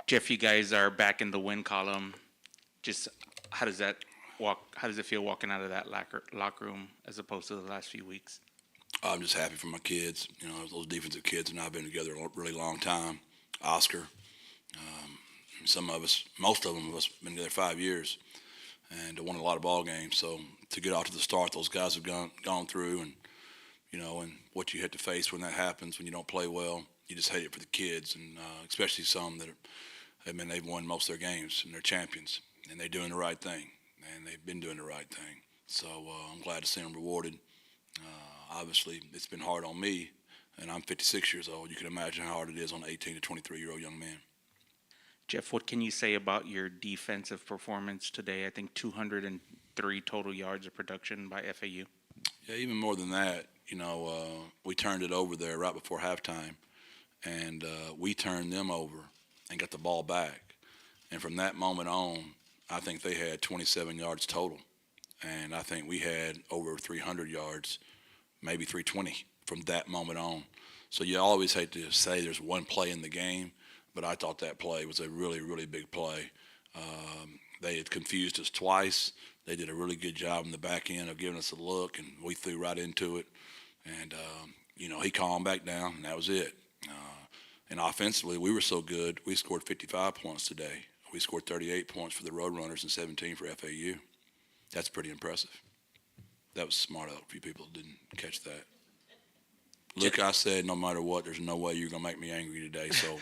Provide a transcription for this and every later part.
Jeff, you guys are back in the win column. Just how does that how does it feel walking out of that locker room as opposed to the last few weeks? I'm just happy for my kids. You know, those defensive kids and I have been together a really long time. Oscar, some of us, most of them of us, been together 5 years and won a lot of ball games. So to get off to the start, those guys have gone through, and and what you have to face when that happens, when you don't play well, you just hate it for the kids, and especially some that they've won most of their games and they're champions, and they're doing the right thing, and they've been doing the right thing. So I'm glad to see them rewarded. Obviously, it's been hard on me, and I'm 56 years old. You can imagine how hard it is on an 18 to 23-year-old young man. Jeff, what can you say about your defensive performance today? I think 203 total yards of production by FAU. Yeah, even more than that. We turned it over there right before halftime, and we turned them over and got the ball back. And from that moment on, I think they had 27 yards total, and I think we had over 300 yards, maybe 320 from that moment on. So you always hate to say there's one play in the game, but I thought that play was a really, really big play. They had confused us twice. They did a really good job in the back end of giving us a look, and we threw right into it. And, he calmed back down, and that was it. And offensively, we were so good, we scored 55 points today. We scored 38 points for the roadrunners and 17 for FAU. That's pretty impressive. That was smart. A few people didn't catch that. Look, I said no matter what, there's no way you're going to make me angry today, so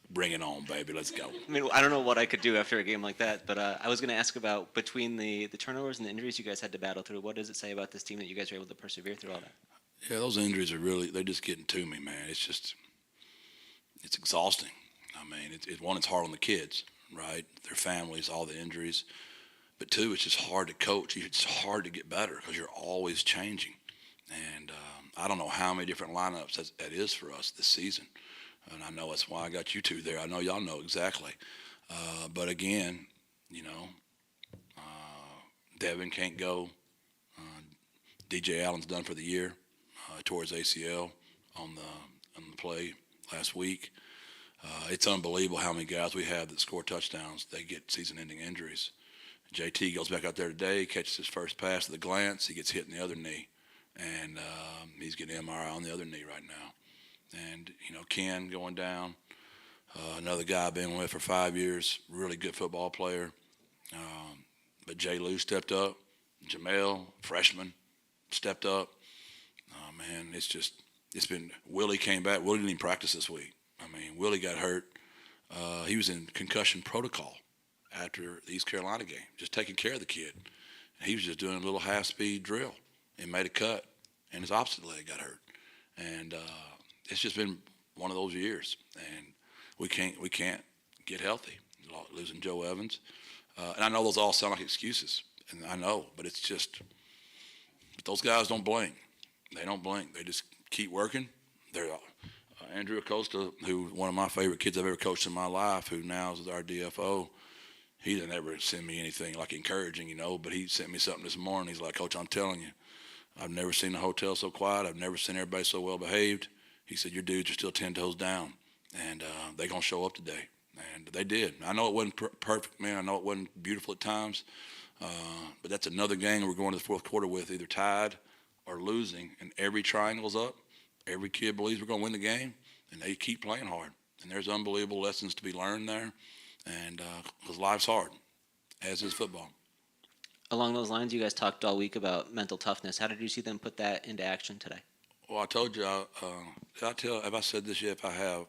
bring it on, baby. Let's go. I mean, I don't know what I could do after a game like that, but I was going to ask about between the turnovers and the injuries you guys had to battle through, what does it say about this team that you guys were able to persevere through all that? Yeah, those injuries they're just getting to me, man. It's exhausting. I mean, it's hard on the kids, right? Their families, all the injuries. But two, it's just hard to coach. It's hard to get better because you're always changing. And I don't know how many different lineups that is for us this season. And I know that's why I got you two there. I know y'all know exactly. But again, Devin can't go. DJ Allen's done for the year. Tore his ACL on the play last week. It's unbelievable how many guys we have that score touchdowns. They get season-ending injuries. JT goes back out there today, catches his first pass at the glance. He gets hit in the other knee, and he's getting MRI on the other knee right now. And, Ken going down, another guy I've been with for 5 years, really good football player. But Jay Lou stepped up. Jamel, freshman, stepped up. Man, it's been – Willie came back. Willie didn't even practice this week. I mean, Willie got hurt. He was in concussion protocol after the East Carolina game, just taking care of the kid. And he was just doing a little half-speed drill and made a cut, and his opposite leg got hurt. And it's just been one of those years, and we can't get healthy. Losing Joe Evans, and I know those all sound like excuses, and I know, but it's just – but those guys don't blink. They don't blink. They just keep working. They're Andrew Acosta, who one of my favorite kids I've ever coached in my life, who now is our DFO. He didn't ever send me anything like encouraging, but he sent me something this morning. He's like, Coach, I'm telling you, I've never seen the hotel so quiet. I've never seen everybody so well behaved. He said, your dudes are still 10 toes down, and they're going to show up today. And they did. I know it wasn't perfect, man. I know it wasn't beautiful at times. But that's another game we're going to the fourth quarter with, either tied or losing, and every triangle's up. Every kid believes we're going to win the game, and they keep playing hard. And there's unbelievable lessons to be learned there, and because life's hard, as is football. Along those lines, you guys talked all week about mental toughness. How did you see them put that into action today? Well, I told you, have I said this yet? If I have,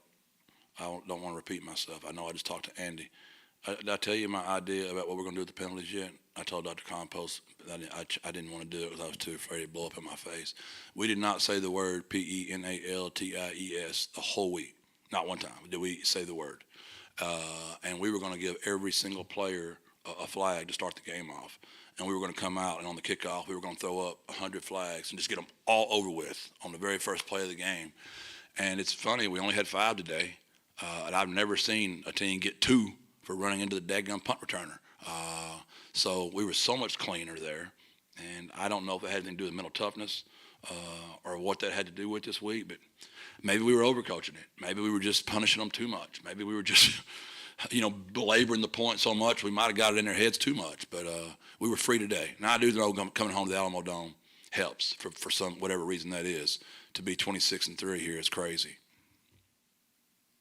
I don't want to repeat myself. I know I just talked to Andy. Did I tell you my idea about what we're going to do with the penalties yet? I told Dr. Compost I didn't want to do it because I was too afraid it'd blow up in my face. We did not say the word penalties the whole week. Not one time did we say the word. And we were going to give every single player a flag to start the game off. And we were going to come out, and on the kickoff, we were going to throw up 100 flags and just get them all over with on the very first play of the game. And it's funny, we only had 5 today, and I've never seen a team get 2 for running into the daggum punt returner. So we were so much cleaner there, and I don't know if it had anything to do with mental toughness or what that had to do with this week, but maybe we were overcoaching it. Maybe we were just punishing them too much. Maybe we were just belaboring the point so much, we might have got it in their heads too much. But we were free today. Now I do know coming home to the Alamo Dome helps for some whatever reason that is. To be 26-3 here is crazy.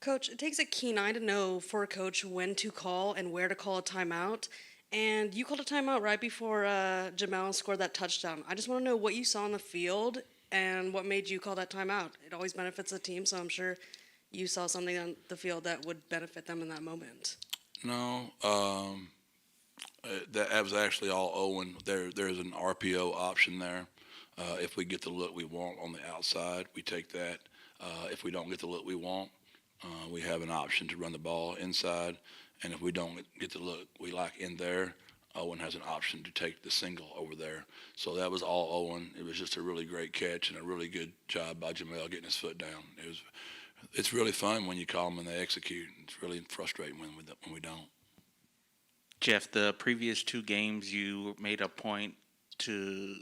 Coach, it takes a keen eye to know for a coach when to call and where to call a timeout. And you called a timeout right before Jamel scored that touchdown. I just want to know what you saw on the field and what made you call that timeout. It always benefits the team, so I'm sure you saw something on the field that would benefit them in that moment. No, that was actually all Owen. There's an RPO option there. If we get the look we want on the outside, we take that. If we don't get the look we want, we have an option to run the ball inside. And if we don't get the look we like in there, Owen has an option to take the single over there. So that was all Owen. It was just a really great catch and a really good job by Jamel getting his foot down. It's really fun when you call them and they execute. It's really frustrating when we don't. Jeff, the previous 2 games, you made a point to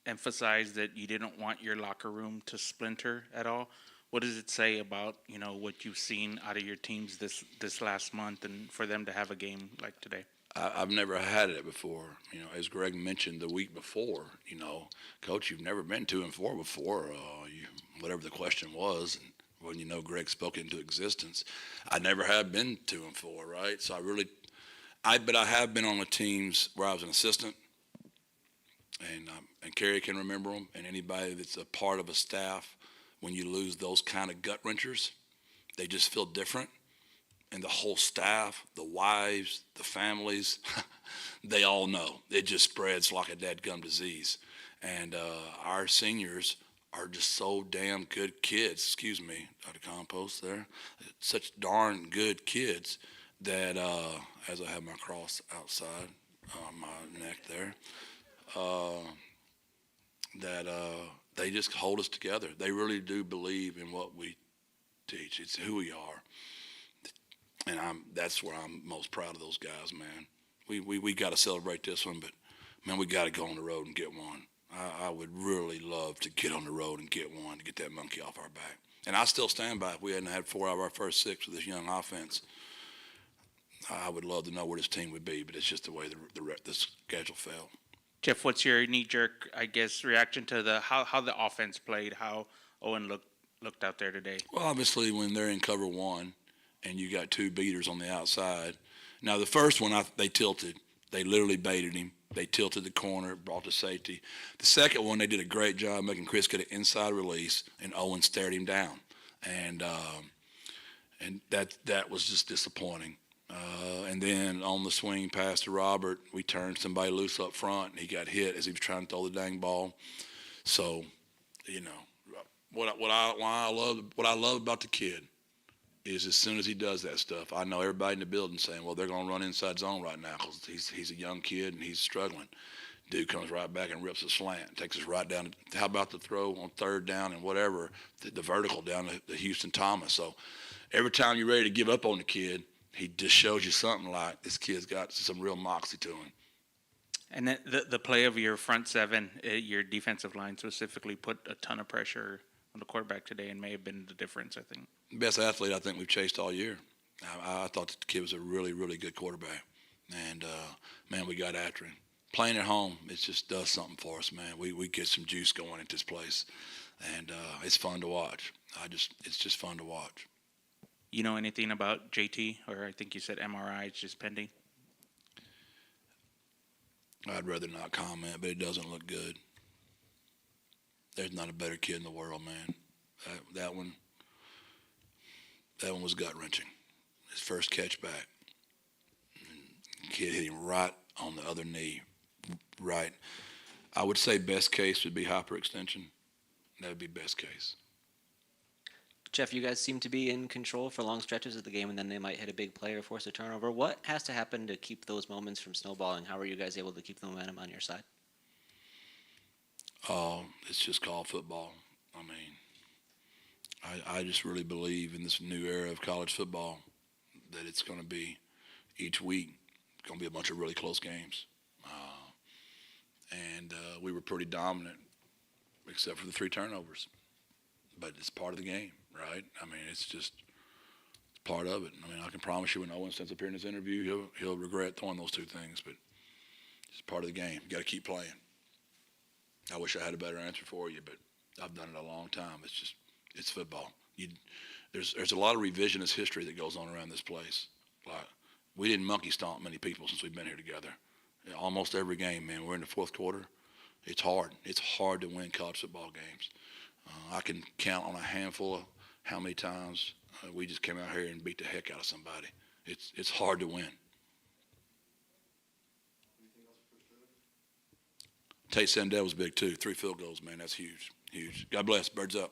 emphasize that you didn't want your locker room to splinter at all. What does it say about what you've seen out of your teams this last month, and for them to have a game like today? I've never had it before. As Greg mentioned the week before, Coach, you've never been 2-4 before. Whatever the question was, and when Greg spoke into existence, I never have been 2-4, right? So but I have been on the teams where I was an assistant, and Kerry can remember them, and anybody that's a part of a staff. When you lose those kind of gut wrenchers, they just feel different. And the whole staff, the wives, the families, they all know. It just spreads like a dadgum disease. And our seniors are just so damn good kids. Excuse me, Dr. Compost there. Such darn good kids that, as I have my cross outside on my neck there, they just hold us together. They really do believe in what we teach. It's who we are. And that's where I'm most proud of those guys, man. We got to celebrate this one, but, man, we got to go on the road and get one. I would really love to get on the road and get one to get that monkey off our back. And I still stand by if we hadn't had 4 out of our first 6 with this young offense, I would love to know where this team would be, but it's just the way the schedule fell. Jeff, what's your knee-jerk, reaction to how the offense played, how Owen looked out there today? Well, obviously, when they're in cover 1 and you got 2 beaters on the outside. Now, the first one, they tilted. They literally baited him. They tilted the corner, brought the safety. The second one, they did a great job making Chris get an inside release, and Owen stared him down. And that was just disappointing. And then on the swing pass to Robert, we turned somebody loose up front, and he got hit as he was trying to throw the dang ball. So, what I love about the kid is as soon as he does that stuff, I know everybody in the building saying, well, they're going to run inside zone right now because he's a young kid and he's struggling. Dude comes right back and rips a slant, takes us right down. How about the throw on 3rd down and whatever, the vertical down to Houston Thomas. So every time you're ready to give up on the kid, he just shows you something like this kid's got some real moxie to him. And the play of your front 7, your defensive line specifically, put a ton of pressure on the quarterback today and may have been the difference, I think. Best athlete I think we've chased all year. I thought the kid was a really, really good quarterback. And, man, we got after him. Playing at home, it just does something for us, man. We get some juice going at this place. And it's fun to watch. It's just fun to watch. You know anything about JT? Or I think you said MRI is just pending? I'd rather not comment, but it doesn't look good. There's not a better kid in the world, man. That one was gut-wrenching. His first catch back. Kid hit him right on the other knee. Right. I would say best case would be hyperextension. That would be best case. Jeff, you guys seem to be in control for long stretches of the game, and then they might hit a big play or force a turnover. What has to happen to keep those moments from snowballing? How are you guys able to keep the momentum on your side? It's just called football. I mean, I just really believe in this new era of college football that it's going to be each week going to be a bunch of really close games. And we were pretty dominant except for the 3 turnovers. But it's part of the game, right? I mean, it's part of it. I mean, I can promise you when Owen stands up here in his interview, he'll regret throwing those two things, but it's part of the game. You got to keep playing. I wish I had a better answer for you, but I've done it a long time. It's football. There's a lot of revisionist history that goes on around this place. Like, we didn't monkey stomp many people since we've been here together. Almost every game, man. We're in the fourth quarter. It's hard. It's hard to win college football games. I can count on a handful of how many times we just came out here and beat the heck out of somebody. It's hard to win. Tate Sandell was big too. 3 field goals, man. That's huge. Huge. God bless. Birds up.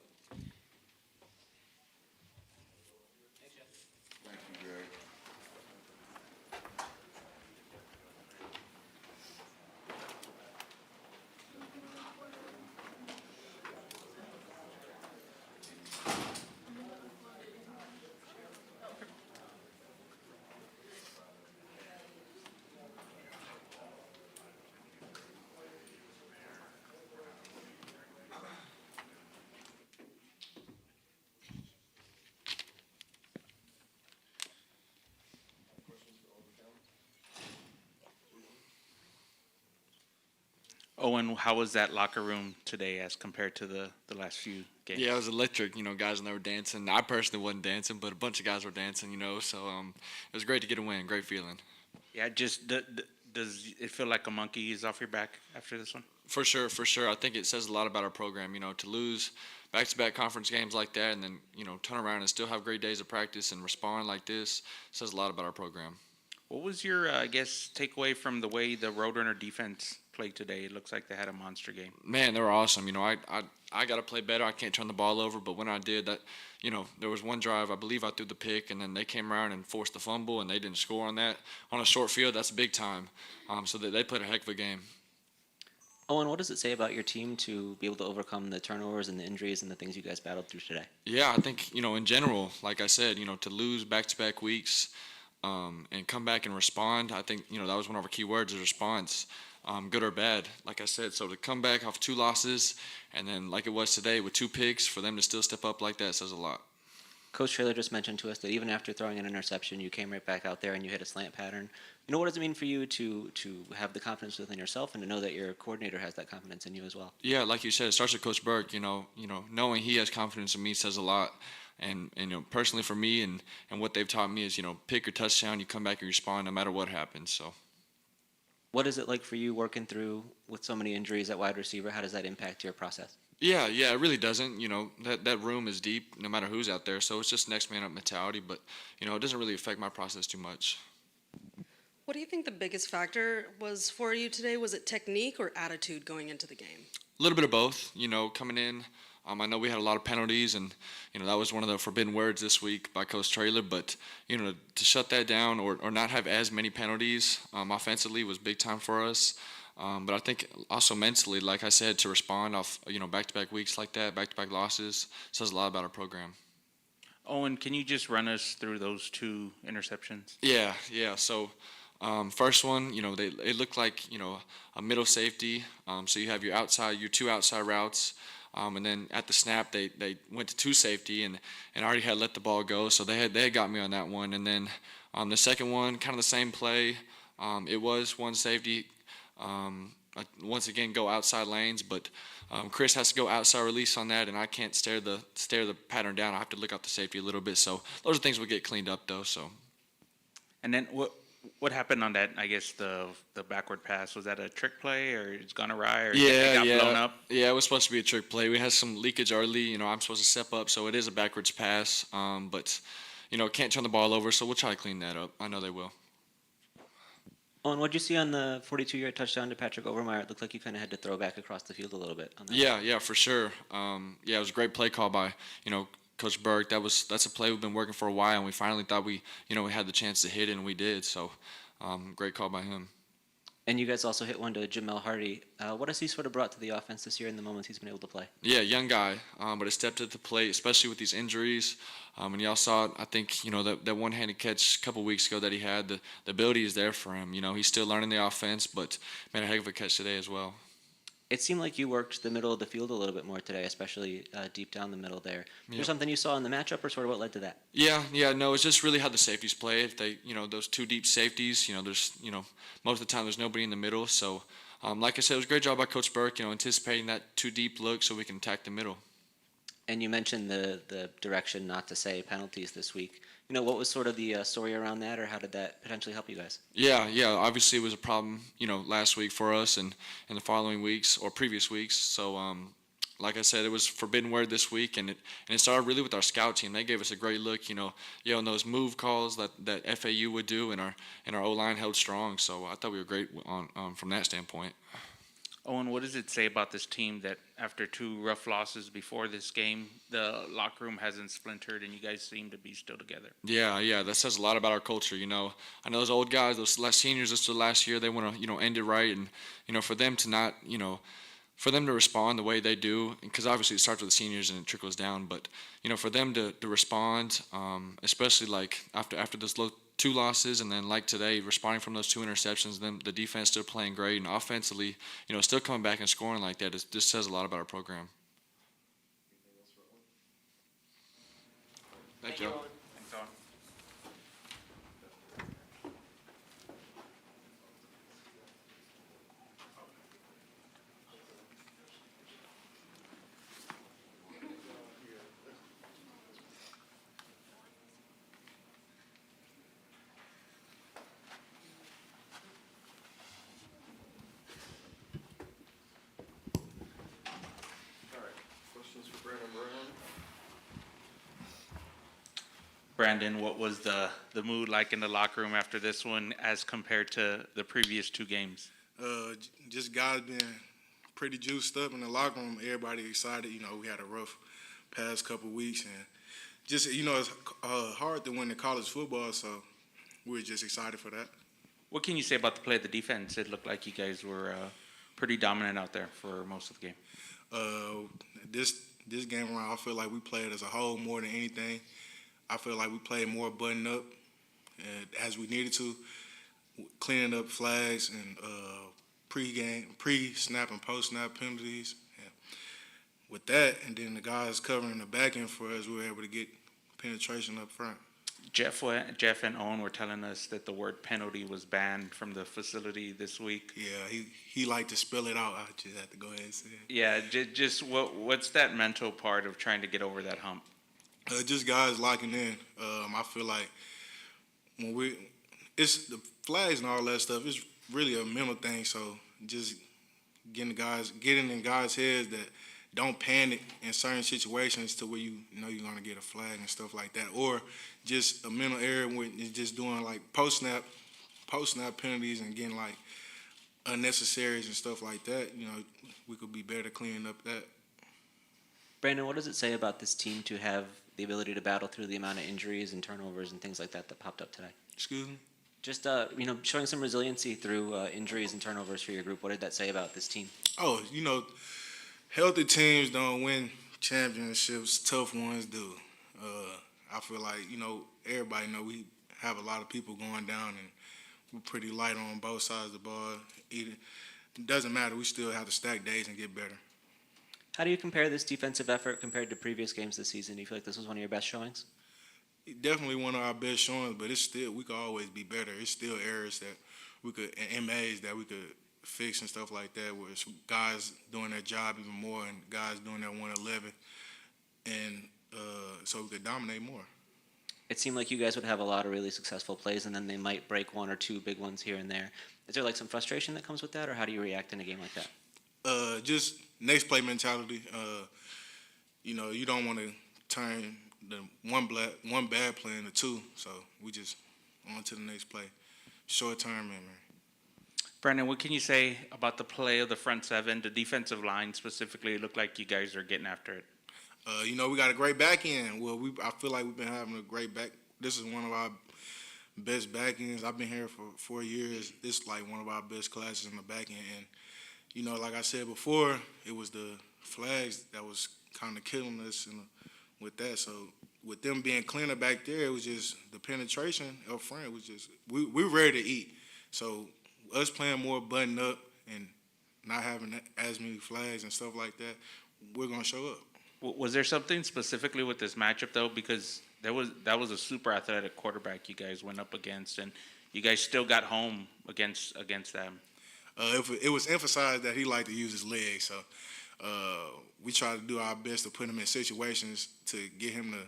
Owen, how was that locker room today as compared to the last few games? Yeah, it was electric. Guys and they were dancing. I personally wasn't dancing, but a bunch of guys were dancing. So it was great to get a win. Great feeling. Yeah, just does it feel like a monkey is off your back after this one? For sure, for sure. I think it says a lot about our program. To lose back-to-back conference games like that, and then turn around and still have great days of practice and respond like this says a lot about our program. What was your, takeaway from the way the Roadrunner defense played today? It looks like they had a monster game. Man, they were awesome. I got to play better. I can't turn the ball over, but when I did that, there was one drive, I believe I threw the pick, and then they came around and forced the fumble, and they didn't score on that. On a short field, that's big time. So they played a heck of a game. Owen, what does it say about your team to be able to overcome the turnovers and the injuries and the things you guys battled through today? Yeah, I think, in general, like I said, to lose back-to-back weeks and come back and respond, I think, that was one of our key words, is response, good or bad, like I said. So to come back off 2 losses and then like it was today with 2 picks, for them to still step up like that says a lot. Coach Traylor just mentioned to us that even after throwing an interception, you came right back out there and you hit a slant pattern. What does it mean for you to have the confidence within yourself and to know that your coordinator has that confidence in you as well? Yeah, like you said, it starts with Coach Burke. Knowing he has confidence in me says a lot. And personally for me and what they've taught me is, pick your touchdown, you come back and respond no matter what happens. So. What is it like for you working through with so many injuries at wide receiver? How does that impact your process? Yeah, it really doesn't. That room is deep no matter who's out there. So it's just next man up mentality. But, it doesn't really affect my process too much. What do you think the biggest factor was for you today? Was it technique or attitude going into the game? A little bit of both. Coming in, I know we had a lot of penalties, and that was one of the forbidden words this week by Coach Traylor. But to shut that down or not have as many penalties offensively was big time for us. But I think also mentally, like I said, to respond off back-to-back weeks like that, back-to-back losses, says a lot about our program. Owen, can you just run us through those 2 interceptions? Yeah. So. First one, it looked like, a middle safety. So you have your 2 outside routes. And then at the snap, they went to 2 safety and already had let the ball go. So they had got me on that one. And then the second one, kind of the same play. It was 1 safety. Once again, go outside lanes, but Chris has to go outside release on that, and I can't stare the pattern down. I have to look out the safety a little bit. So those are things we'll get cleaned up though. So. And then what happened on that? I guess the backward pass, was that a trick play or it's gone awry or it got blown up? Yeah, it was supposed to be a trick play. We had some leakage early. I'm supposed to step up, so it is a backwards pass. But can't turn the ball over, so we'll try to clean that up. I know they will. Owen, what did you see on the 42-yard touchdown to Patrick Overmeyer? It looked like you kind of had to throw back across the field a little bit on that. Yeah, for sure. It was a great play call by Coach Burke. That's a play we've been working for a while, and we finally thought we had the chance to hit it, and we did. So, great call by him. And you guys also hit one to Jamel Hardy. What has he sort of brought to the offense this year in the moments he's been able to play? Yeah, young guy, but a step to the plate, especially with these injuries. And y'all saw it, I think, that one-handed catch a couple weeks ago that he had, the ability is there for him. He's still learning the offense, but made a heck of a catch today as well. It seemed like you worked the middle of the field a little bit more today, especially deep down the middle there. Is there Yep. something you saw in the matchup, or sort of what led to that? Yeah, no, it's just really how the safeties play. If they, those two deep safeties, there's, most of the time there's nobody in the middle. So, like I said, it was a great job by Coach Burke, anticipating that two deep look so we can attack the middle. And you mentioned the direction not to say penalties this week. What was sort of the story around that, or how did that potentially help you guys? Yeah, obviously it was a problem, last week for us and the following weeks or previous weeks. So, like I said, it was forbidden word this week, and it started really with our scout team. They gave us a great look, and those move calls that FAU would do, and our O line held strong. So I thought we were great on from that standpoint. Owen, what does it say about this team that after two rough losses before this game, the locker room hasn't splintered and you guys seem to be still together? Yeah, that says a lot about our culture. I know those old guys, those last seniors, this is the last year, they want to, end it right, and for them to not, for them to respond the way they do, because obviously it starts with the seniors and it trickles down, but for them to respond, especially like after those two losses, and then like today, responding from those two interceptions, then the defense still playing great, and offensively, still coming back and scoring like that, it just says a lot about our program. Thank you. Thanks, Owen. Questions for Brandon Brown? Brandon, what was the mood like in the locker room after this one as compared to the previous two games? Just guys being pretty juiced up in the locker room. Everybody excited. We had a rough past couple weeks, and just it's hard to win the college football, so we're just excited for that. What can you say about the play of the defense? It looked like you guys were pretty dominant out there for most of the game. This game around, I feel like we played as a whole more than anything. I feel like we played more buttoned up as we needed to, cleaning up flags and pre-snap and post-snap penalties. And with that, and then the guys covering the back end for us, we were able to get penetration up front. Jeff and Owen were telling us that the word penalty was banned from the facility this week. Yeah, he liked to spell it out. I just had to go ahead and say it. Yeah, just what's that mental part of trying to get over that hump? Just guys locking in. I feel like when it's the flags and all that stuff. It's really a mental thing. So just getting in guys' heads that don't panic in certain situations to where you know you're gonna get a flag and stuff like that, or just a mental error when it's just doing like post snap penalties and getting like unnecessaries and stuff like that. We could be better cleaning up that. Brandon, what does it say about this team to have the ability to battle through the amount of injuries and turnovers and things like that popped up today? Excuse me. Just showing some resiliency through injuries and turnovers for your group. What did that say about this team? Oh, healthy teams don't win championships. Tough ones do. I feel like, everybody know we have a lot of people going down, and we're pretty light on both sides of the ball. It doesn't matter. We still have to stack days and get better. How do you compare this defensive effort compared to previous games this season? Do you feel like this was one of your best showings? Definitely one of our best showings, but we could always be better. It's still errors that we could, and MAs that we could fix and stuff like that, where it's guys doing their job even more and guys doing their 111, and so we could dominate more. It seemed like you guys would have a lot of really successful plays, and then they might break one or two big ones here and there. Is there like some frustration that comes with that, or how do you react in a game like that? Just next play mentality. You don't want to turn the one bad play into two, so we just on to the next play. Short term memory. Brandon, what can you say about the play of the front seven, the defensive line specifically? It looked like you guys are getting after it. We got a great back end. Well, I feel like we've been having a great back. This is one of our best back ends. I've been here for 4 years. This is like one of our best classes in the back end. And, like I said before, it was the flags that was kind of killing us with that. So with them being cleaner back there, it was just the penetration up front. It was just we ready to eat. So us playing more button up and not having as many flags and stuff like that, we're gonna show up. Was there something specifically with this matchup though? Because that was a super athletic quarterback you guys went up against, and you guys still got home against them. It was emphasized that he liked to use his legs, so we tried to do our best to put him in situations to get him to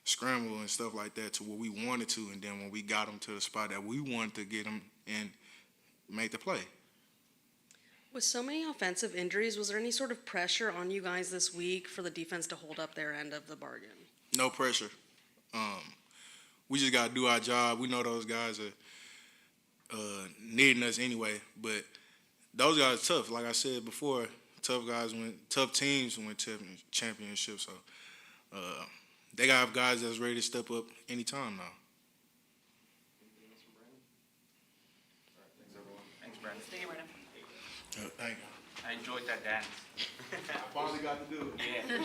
scramble and stuff like that to where we wanted to, and then when we got him to the spot that we wanted to get him and make the play. With so many offensive injuries, was there any sort of pressure on you guys this week for the defense to hold up their end of the bargain? No pressure. We just got to do our job. We know those guys are needing us anyway, but those guys are tough. Like I said before, tough teams win championships. So they got guys that's ready to step up anytime now. Thanks, Brandon. Thank you. I enjoyed that dance. I finally got to do it. Yeah.